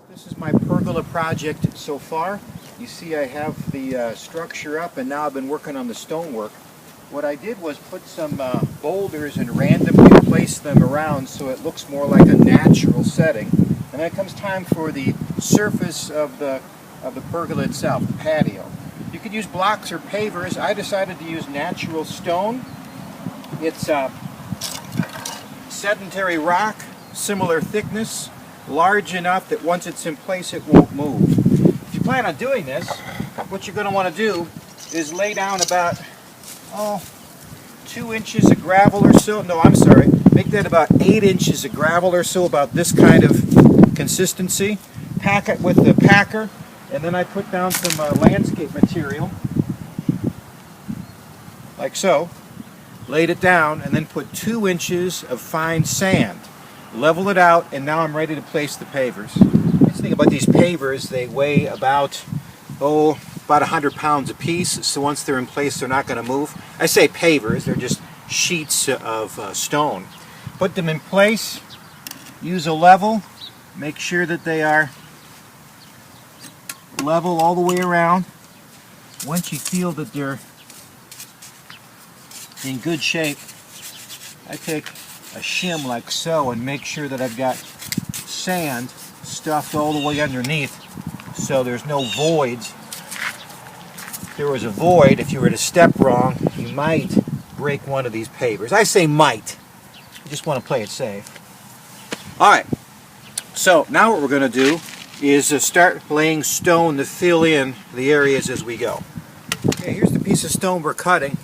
This is my pergola project so far. You see I have the structure up, and now I've been working on the stonework. What I did was put some boulders and randomly place them around so it looks more like a natural setting. And then it comes time for the surface of the pergola itself, the patio. You could use blocks or pavers. I decided to use natural stone. It's sedentary rock, similar thickness, large enough that once it's in place it won't move. If you plan on doing this, what you're going to want to do is lay down about 2 inches of gravel or so. No, I'm sorry. Make that about 8 inches of gravel or so, about this kind of consistency. Pack it with the packer, and then I put down some landscape material, like so. Laid it down, and then put 2 inches of fine sand. Level it out, and now I'm ready to place the pavers. The nice thing about these pavers, they weigh about 100 pounds a piece, so once they're in place they're not going to move. I say pavers, they're just sheets of stone. Put them in place, use a level, make sure that they are level all the way around. Once you feel that they're in good shape, I take a shim like so and make sure that I've got sand stuffed all the way underneath so there's no voids. If there was a void, if you were to step wrong, you might break one of these pavers. I say might. I just want to play it safe. Alright, so now what we're going to do is start laying stone to fill in the areas as we go. Okay, here's the piece of stone we're cutting.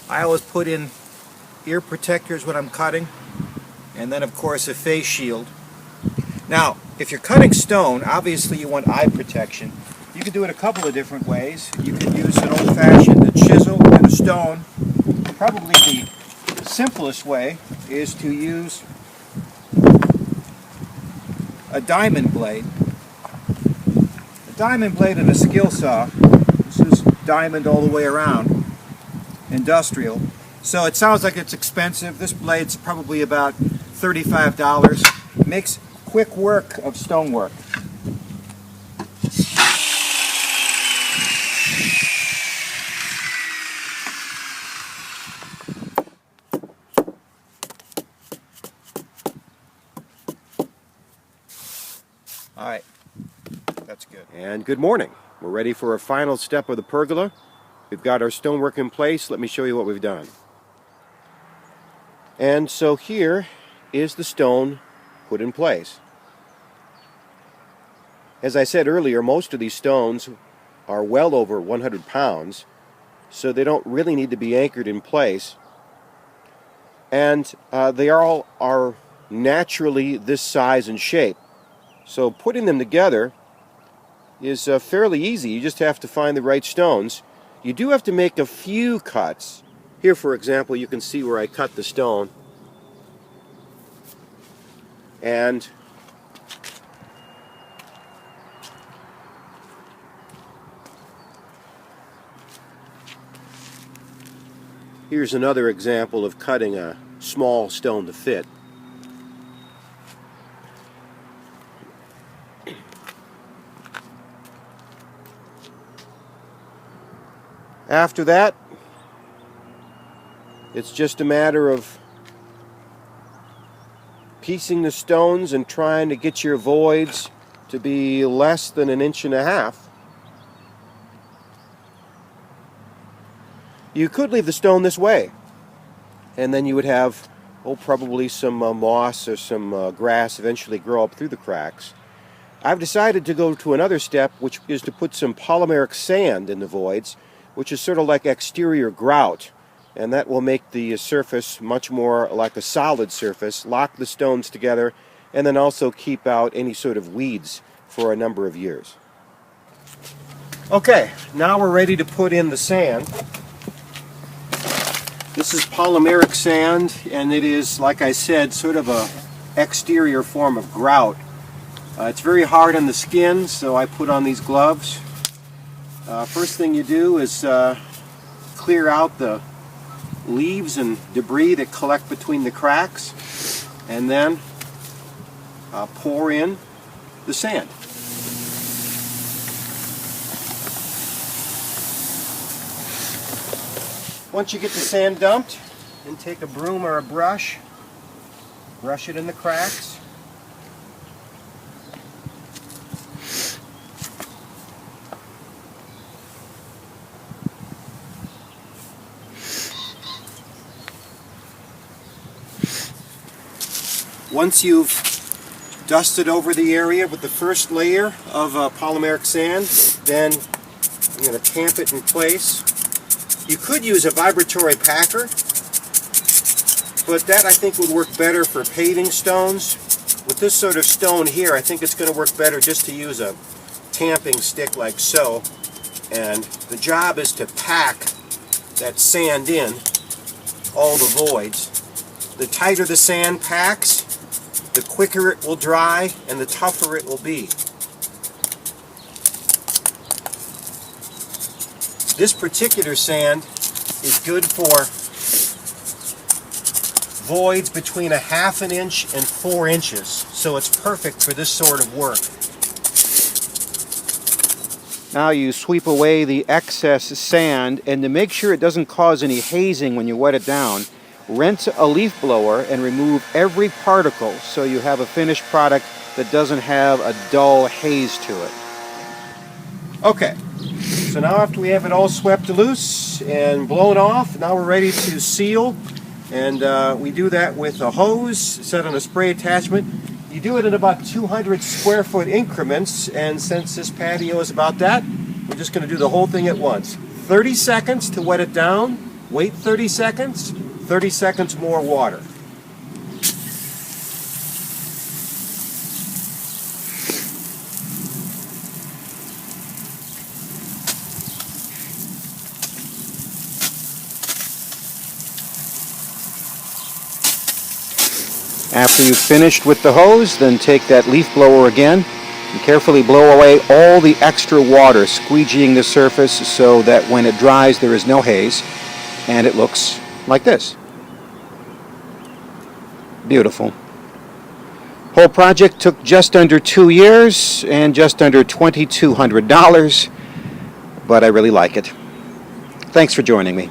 I always put in ear protectors when I'm cutting, and then of course a face shield. Now, if you're cutting stone, obviously you want eye protection. You can do it a couple of different ways. You can use an old-fashioned chisel and a stone. Probably the simplest way is to use a diamond blade. A diamond blade and a skill saw. This is diamond all the way around. Industrial. So it sounds like it's expensive. This blade's probably about $35. Makes quick work of stonework. Alright, that's good. And good morning. We're ready for a final step of the pergola. We've got our stonework in place. Let me show you what we've done. And so here is the stone put in place. As I said earlier, most of these stones are well over 100 pounds, so they don't really need to be anchored in place. And they all are naturally this size and shape. So putting them together is fairly easy. You just have to find the right stones. You do have to make a few cuts. Here, for example, you can see where I cut the stone. And here's another example of cutting a small stone to fit. After that, it's just a matter of piecing the stones and trying to get your voids to be less than 1.5 inches. You could leave the stone this way, and then you would have probably some moss or some grass eventually grow up through the cracks. I've decided to go to another step, which is to put some polymeric sand in the voids, which is sort of like exterior grout, and that will make the surface much more like a solid surface, lock the stones together, and then also keep out any sort of weeds for a number of years. Okay, now we're ready to put in the sand. This is polymeric sand, and it is, like I said, sort of a exterior form of grout. It's very hard on the skin, so I put on these gloves. First thing you do is clear out the leaves and debris that collect between the cracks, and then pour in the sand. Once you get the sand dumped, then take a broom or a brush, brush it in the cracks. Once you've dusted over the area with the first layer of polymeric sand, then I'm going to tamp it in place. You could use a vibratory packer, but that I think would work better for paving stones. With this sort of stone here, I think it's going to work better just to use a tamping stick like so. And the job is to pack that sand in, all the voids. The tighter the sand packs, the quicker it will dry and the tougher it will be. This particular sand is good for voids between 1/2 inch and 4 inches, so it's perfect for this sort of work. Now you sweep away the excess sand, and to make sure it doesn't cause any hazing when you wet it down, rinse a leaf blower and remove every particle so you have a finished product that doesn't have a dull haze to it. Okay, so now after we have it all swept loose and blown off, now we're ready to seal. And we do that with a hose set on a spray attachment. You do it in about 200 square foot increments, and since this patio is about that, we're just going to do the whole thing at once. 30 seconds to wet it down, wait 30 seconds, 30 seconds more water. After you've finished with the hose, then take that leaf blower again and carefully blow away all the extra water, squeegeeing the surface so that when it dries there is no haze, and it looks like this. Beautiful. Whole project took just under 2 years and just under $2,200, but I really like it. Thanks for joining me.